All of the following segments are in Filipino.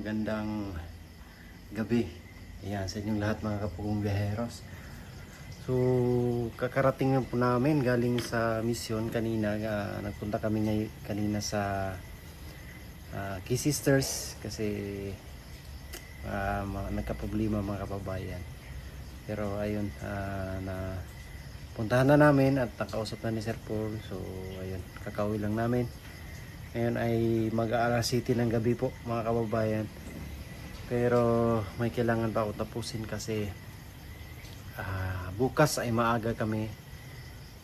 magandang gabi. Ayan, sa inyong lahat mga kapugong biyaheros. So, kakarating na po namin galing sa misyon kanina. Nagpunta kami kanina sa Key Sisters kasi nagka-problema mga kababayan. Pero ayun, na puntahan na namin at nakausap na ni Sir Paul. So, ayun, kakauwi lang namin. Ngayon ay mag-aalas 7 ng gabi po mga kababayan. Pero may kailangan pa ako tapusin kasi bukas ay maaga kami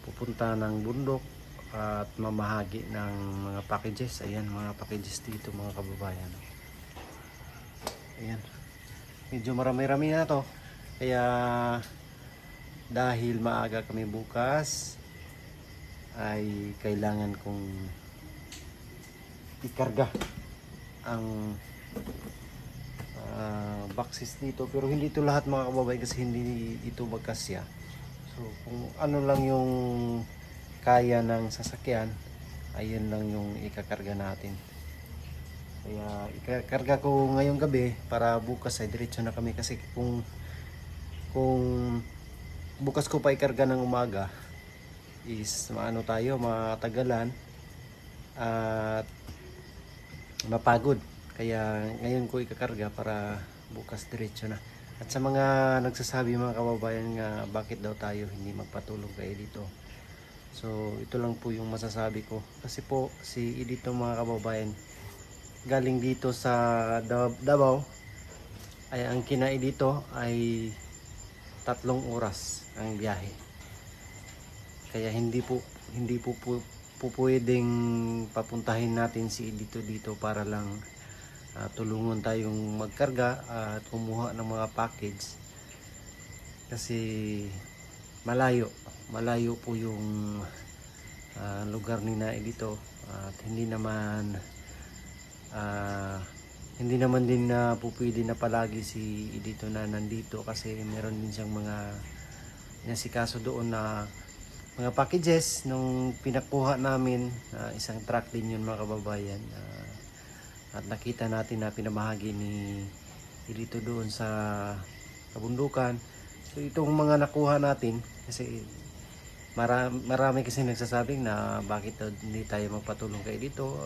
pupunta ng bundok at mamahagi ng mga packages. Ayan, mga packages dito mga kababayan. Ayan, medyo marami-rami na to. Kaya dahil maaga kami bukas ay kailangan kong ikarga ang boxes dito, pero hindi ito lahat mga kababayan kasi hindi ito magkasya. So kung ano lang yung kaya ng sasakyan, ayun lang yung ikakarga natin. Kaya ikakarga ko ngayong gabi para bukas ay diretso na kami kasi kung bukas ko pa ikarga ng umaga is matagalan at mapagod. Kaya ngayon ko ikakarga para bukas diretso na. At sa mga nagsasabi mga kababayan nga bakit daw tayo hindi magpatulong kay Edito, so ito lang po yung masasabi ko. Kasi po si Edito mga kababayan galing dito sa Davao, ay ang kinain dito ay 3 oras ang biyahe. Kaya hindi po pwedeng papuntahin natin si Edito dito para lang tulungan tayong magkarga at kumuha ng mga package kasi malayo po yung lugar ni Nae dito at hindi naman din na po pwede na palagi si Edito na nandito kasi meron din siyang mga nasikaso doon na mga packages nung pinakuha namin. Isang truck din yun mga kababayan. At nakita natin na pinamahagi ni Edito doon sa kabundukan. So itong mga nakuha natin kasi marami kasi nagsasabing na bakit hindi tayo magpatulong kay Edito.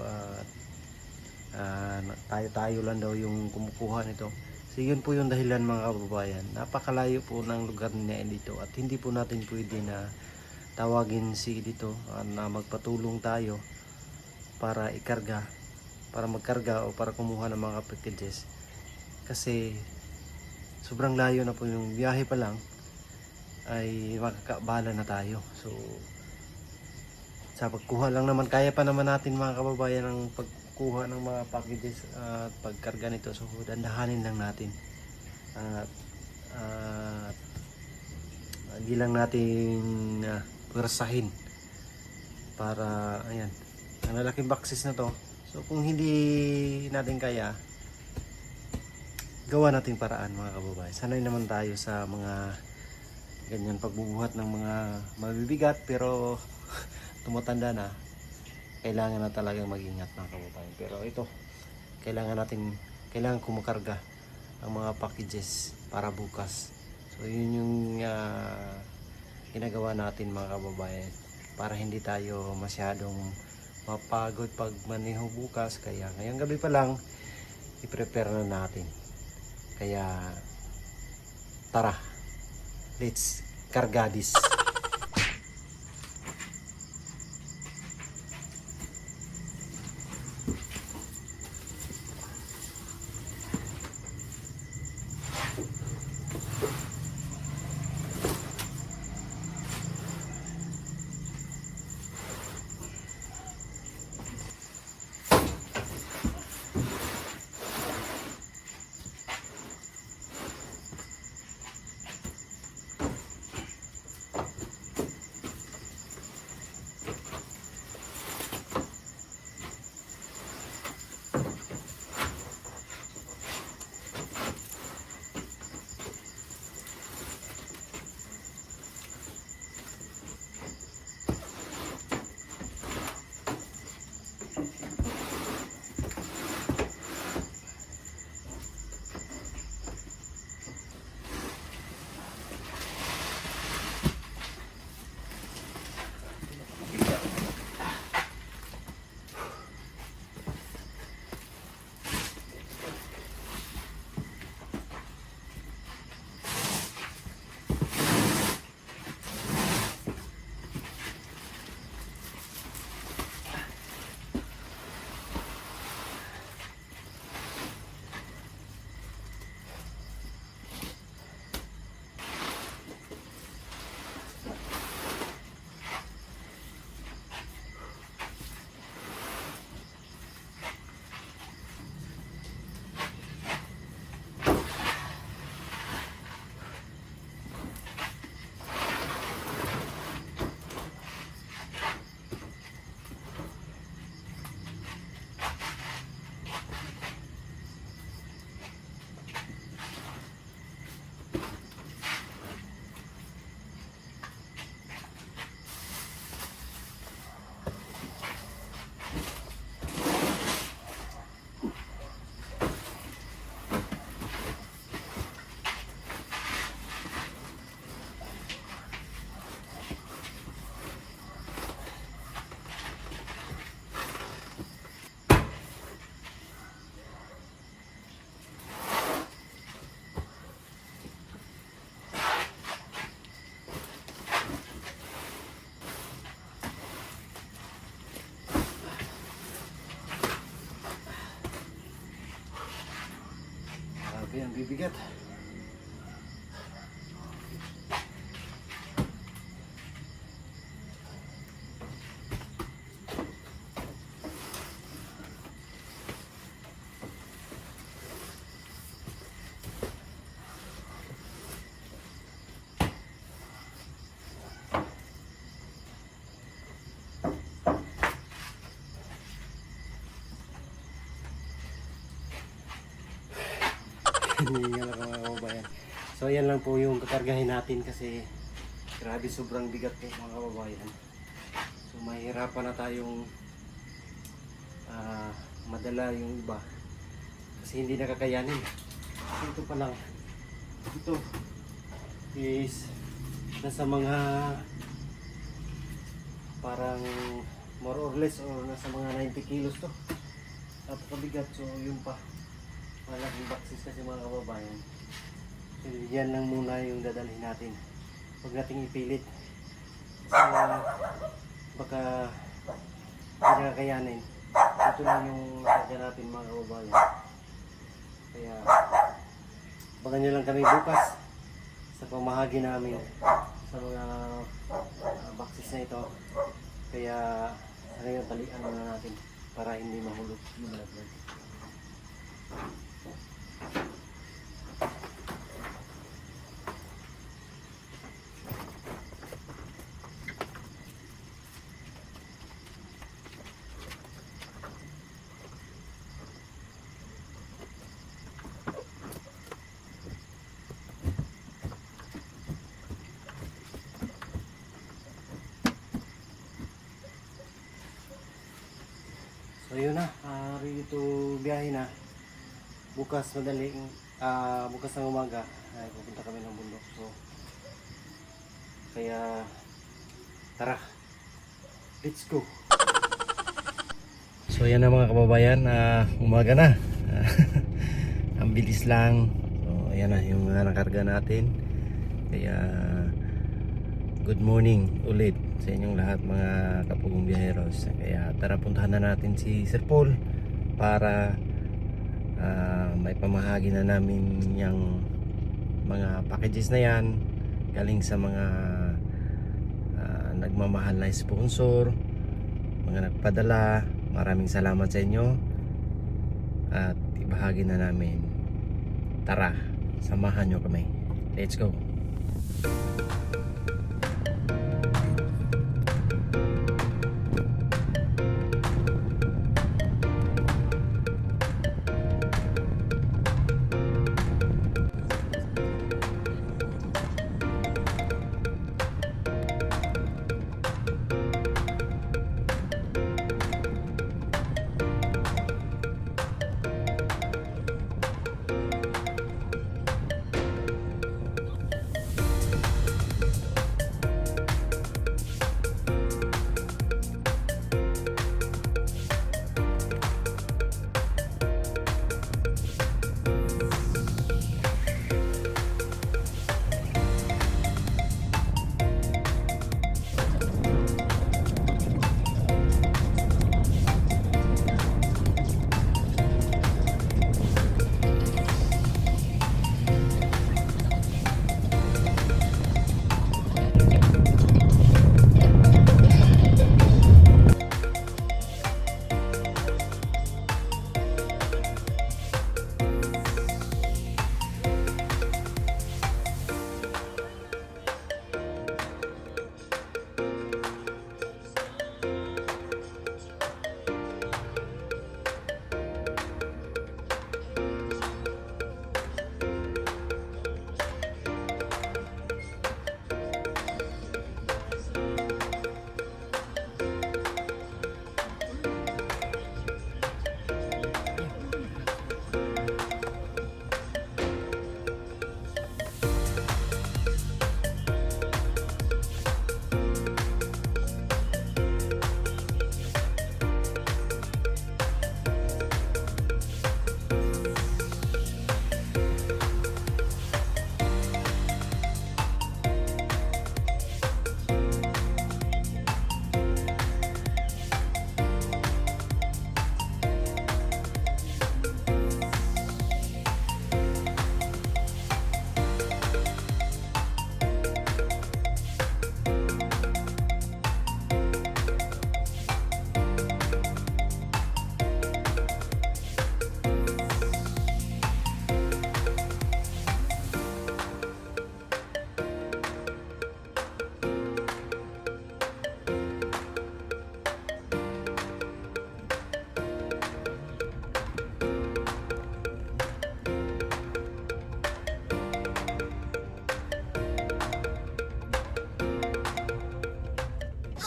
Tayo lang daw yung kumukuha nito. So yun po yung dahilan mga kababayan. Napakalayo po ng lugar ni Edito at hindi po natin pwede na tawagin si Edito na magpatulong tayo para magkarga o para kumuha ng mga packages kasi sobrang layo na po yung biyahe pa lang ay makakabala na tayo. So sa pagkuha lang naman, kaya pa naman natin mga kababayan ang pagkuha ng mga packages at pagkarga nito. So dandahanin lang natin at hindi lang natin pwersahin para ayan, ang lalaking boxes na to. So kung hindi natin kaya, gawa natin paraan mga kababayan. Sanay naman tayo sa mga ganyan pagbubuhat ng mga mabibigat, pero tumatanda na, kailangan na talagang mag-ingat mga kababayan. Pero ito, kailangan kumakarga ang mga packages para bukas. So yun yung ginagawa natin mga kababayan para hindi tayo masyadong mapagod pag maneho bukas. Kaya ngayong gabi pa lang i-prepare na natin. Kaya tara, let's karga this. Grabe ang bibigat. Hinihingal ako mga kababayan. So yan lang po yung kakargahin natin kasi grabe sobrang bigat po mga kababayan. So mahirapan na tayong madala yung iba kasi hindi nakakayanin. Ito pa lang, ito is nasa mga parang more or less or nasa mga 90 kilos to. Napakabigat, so yun pa. Malaking boxes kasi mga kababayan. So yan lang muna yung dadalhin natin. Huwag nating ipilit. Kasi baka hindi nakakayanin. Ito lang yung karga natin mga kababayan. Kaya baka nyo lang kami bukas sa pamahagi namin sa mga boxes na ito. Kaya ngayon talian na natin para hindi mahulog yung laglag. So yun na, ready to biyahe na. Bukas madaling, bukas ng umaga ay pupunta kami ng bundok. So kaya tara, let's go. So yan na mga kababayan, umaga na. Ang bilis lang. So ayan na yung mga nakarga natin. Kaya good morning ulit sa inyong lahat mga kapugong biyaheros. Kaya tara, puntahan na natin si Sir Paul para may pamahagi na namin yung mga packages na yan galing sa mga nagmamahal na sponsor, mga nagpadala. Maraming salamat sa inyo at ibahagi na namin. Tara, samahan nyo kami. Let's go.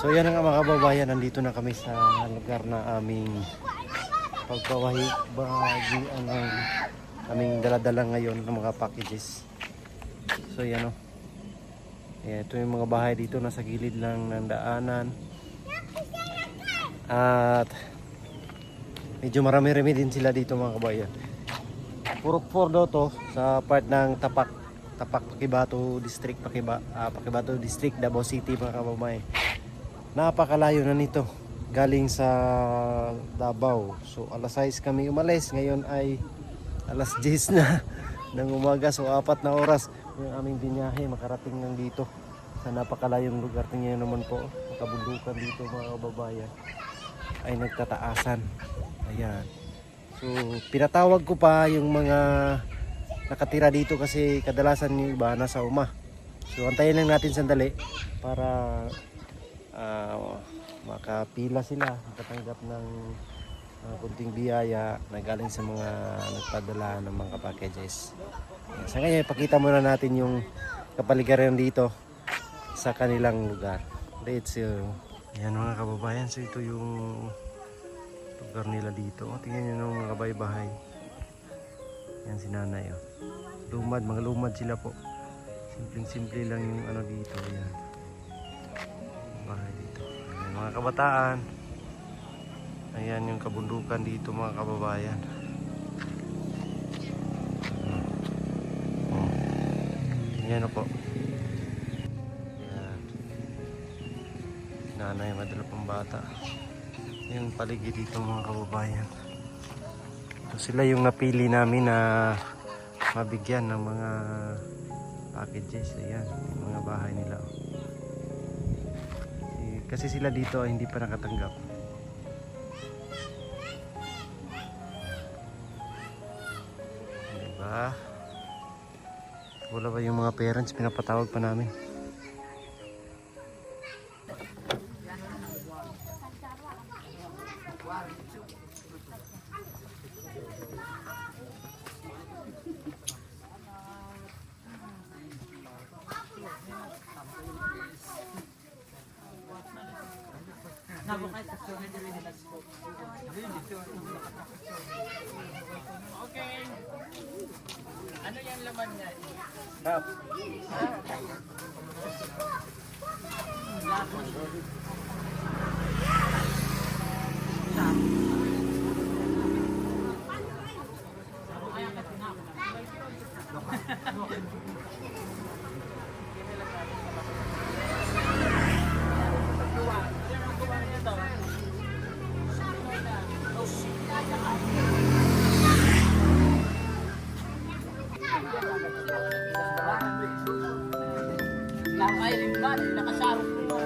So yan ang mga kababayan, nandito na kami sa lugar na aming pagbabahian ng aming daladala ngayon ng mga packages. So yan o. Ito yung mga bahay dito, nasa gilid lang ng daanan. At medyo marami-rami din sila dito mga kababayan. Puro daw to sa part ng Tapak Pakibato District, Pakibato District, Davao City mga kababayan. Napakalayo na nito galing sa Davao. So alas 6 kami umalis, ngayon ay alas 10 na ng umaga. So 4 na oras yung aming binyahe makarating ng dito sa napakalayong lugar. Tingnan naman po, makabundukan dito mga kababayan ay nagtataasan. Ayan. So pinatawag ko pa yung mga nakatira dito kasi kadalasan yung iba nasa uma. So antayin lang natin sandali para makapila sila, makatanggap ng kunting biyaya na galing sa mga nagpadala ng mga packages. Sa ngayon, ipakita muna natin yung kapaligiran dito sa kanilang lugar. Let's go. Ayan mga kababayan, so ito yung lugar nila dito. Tingnan nyo ng mga bahay-bahay. Yan si nanay. Mga lumad sila po. Simpleng-simple lang yung ano dito. Ayan. Bahay dito. Ayan, mga kabataan. Ayan yung kabundukan dito mga kababayan. Ayan po. Ayan. Nanay, madala pang bata. Yung paligid dito mga kababayan. So sila yung napili namin na mabigyan ng mga packages. Ayan, yung mga bahay nila. Kasi sila dito ay hindi pa nakatanggap. Diba? Wala ba yung mga parents, pinapatawag pa namin. Okay. Ano yung laman niya? Stop. Ay, limba, nakasarong ko.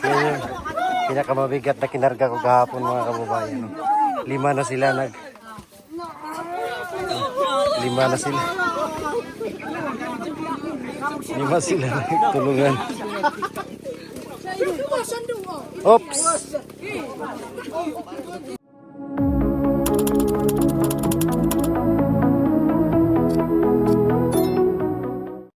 Yan yung pinakamabigat na kinarga ko kahapon mga kababayan. Lima na sila nagtulungan. Oops!